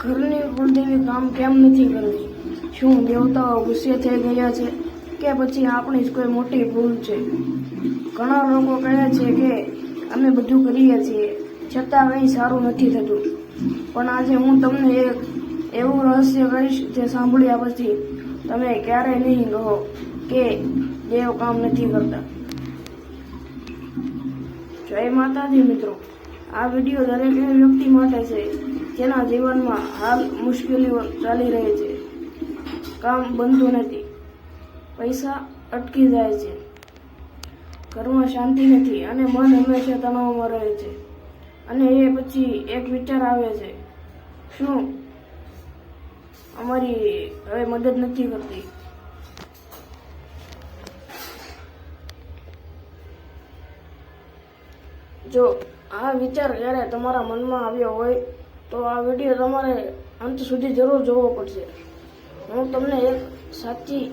ઘરની કુળદેવી કામ કેમ નથી કરતી? શું દેવતાઓ ગુસ્સે થઈ ગયા છે કે પછી આપણી જ કોઈ મોટી ભૂલ છે? ઘણા લોકો કહે છે કે અમે બધું કરીએ છીએ છતાં કંઈ સારું નથી થતું. પણ આજે હું તમને એક એવું રહસ્ય કહીશ જે સાંભળ્યા પછી તમે ક્યારેય નહીં કહો કે દેવ કામ નથી કરતા. જય માતાજી મિત્રો, આ વિડીયો દરેક એવી વ્યક્તિ માટે છે જેના જીવનમાં હાલ મુશ્કેલીઓ ચાલી રહી છે. કામ બનતું નથી, પૈસા અટકી જાય છે, ઘરમાં શાંતિ નથી અને મન હંમેશા તણાવમાં રહે છે. અને એ પછી એક વિચાર આવે છે, શું અમારી હવે મદદ નથી કરતી? જો આ વિચાર જ્યારે તમારા મનમાં આવ્યો હોય તો આ વિડીયો તમારે અંત સુધી જરૂર જોવો પડશે. હું તમને એક સાચી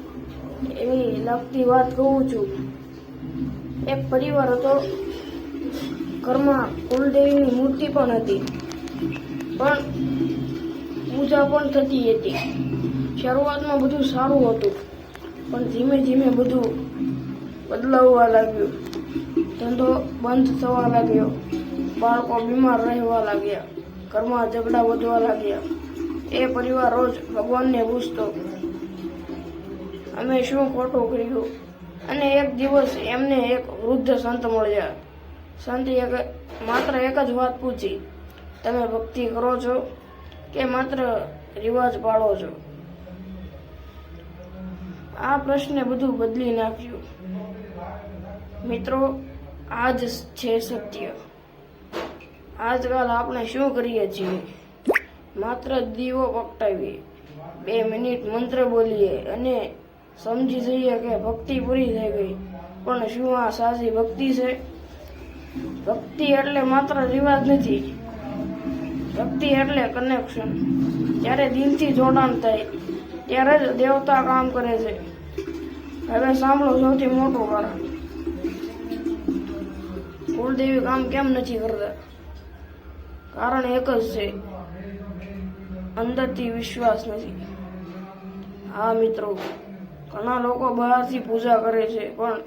એવી લાગતી વાત કહું છું. એક પરિવાર હતો, ઘરમાં કુલદેવીની મૂર્તિ પણ હતી, પણ પૂજા પણ થતી હતી. શરૂઆતમાં બધું સારું હતું, પણ ધીમે ધીમે બધું બદલાવવા લાગ્યું. ધંધો બંધ થવા લાગ્યો, બાળકો બીમાર રહેવા લાગ્યા, ઘરમાં ઝઘડા વધવા લાગ્યા. એ પરિવાર રોજ ભગવાનને પૂછતો, અમે શું ખોટું કર્યું? અને એક દિવસ એમને એક વૃદ્ધ સંત મળ્યા. સંતે માત્ર એક જ વાત પૂછી, તમે ભક્તિ કરો છો કે માત્ર રિવાજ પાળો છો? આ પ્રશ્ને બધું બદલી નાખ્યું. મિત્રો, આ જ છે સત્ય. આજકાલ આપણે શું કરીએ છીએ? માત્ર દીવો પ્રગટાવીએ, 2 મિનિટ મંત્ર બોલીએ અને સમજી જઈએ કે ભક્તિ પૂરી થઈ ગઈ. પણ શું આ સાચી ભક્તિ છે? ભક્તિ એટલે માત્ર રિવાજ નથી, ભક્તિ એટલે કનેક્શન. જ્યારે દિલથી જોડાણ થાય ત્યારે જ દેવતા કામ કરે છે. હવે સાંભળો સૌથી મોટું કારણ. કુળદેવી કામ કેમ નથી કરતા? કારણ એક જ છે, અંદરથી વિશ્વાસ નથી. હા મિત્રો, ઘણા લોકો બહારથી પૂજા કરે છે પણ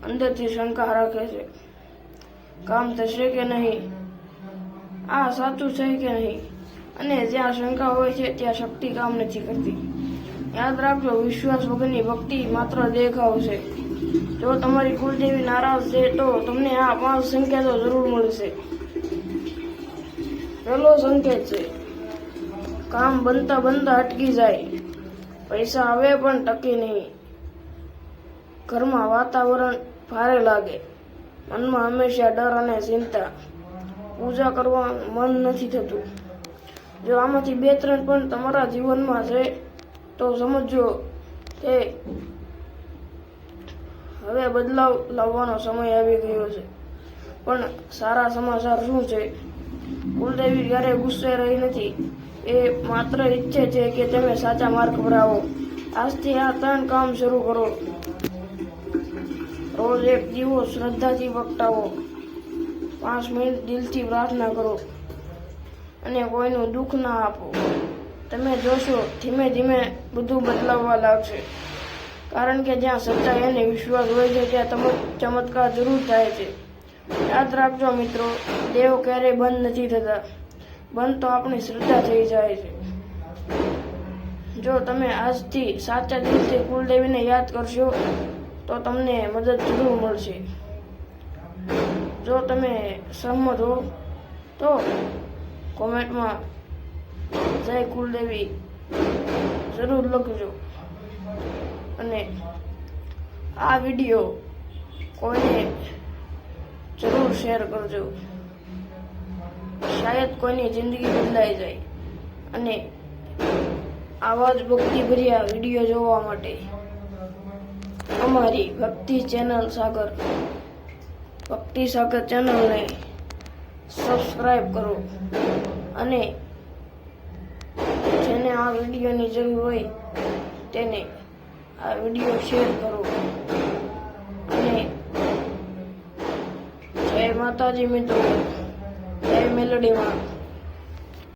અંદરથી શંકા રાખે છે, કામ થશે કે નહીં, આ સાચું છે કે નહીં. અને જ્યાં શંકા હોય છે ત્યાં શક્તિ કામ નથી કરતી. યાદ રાખજો, વિશ્વાસ વગરની ભક્તિ માત્ર દેખાવ છે. જો તમારી કુળદેવી નારાજ છે તો તમને આ 5 સંકેતો જરૂર મળશે. પહેલો સંકેત છે, કામ બનતા બનતા અટકી જાય, પૈસા આવે પણ ટકે નહીં, ઘરમાં વાતાવરણ ભારે લાગે, મનમાં હંમેશા ડર અને ચિંતા, પૂજા કરવા મન નથી થતું. જો આમાંથી 2-3 પણ તમારા જીવનમાં છે તો સમજો કે હવે બદલાવ લાવવાનો સમય આવી ગયો છે. પણ સારા સમાચાર શું છે? કુલદેવી ક્યારેય ગુસ્સે રહી નથી. એ માત્ર ઈચ્છે છે કે તમે સાચા માર્ગ પર આવો. આજથી આ 3 કામ શરૂ કરો. રોજ એક દીવો શ્રદ્ધાથી પ્રગટાવો, 5 મિનિટ દિલથી પ્રાર્થના કરો અને કોઈનું દુઃખ ના આપો. તમે જોશો ધીમે ધીમે બધું બદલાવવા લાગશે. કારણ કે જ્યાં સચ્ચાઈ અને વિશ્વાસ હોય છે ત્યાં ચમત્કાર જરૂર થાય છે. યાદ રાખજો મિત્રો, દેવ ક્યારેય બંધ નથી થતા, બંધ તો આપણી શ્રદ્ધા થઈ જાય છે. જો તમે આજથી સાચા દિલથી કુલદેવીને યાદ કરશો તો તમને મદદ જરૂર મળશે. જો તમે સહમત હો તો કોમેન્ટમાં જય કુલદેવી જરૂર લખજો. અને આ વિડીયો કોઈને જરૂર શેર કરજો. શાયદ કોઈની જિંદગી બદલાઈ જાય. અને આવા જ ભક્તિભર્યા વિડીયો જોવા માટે અમારી ભક્તિ સાગર ચેનલને સબસ્ક્રાઈબ કરો. અને જેને આ વિડીયોની જરૂર હોય તેને આ વિડીયો શેર કરો. અને જય માતાજી મિત્રો, જય મેલડીમાં.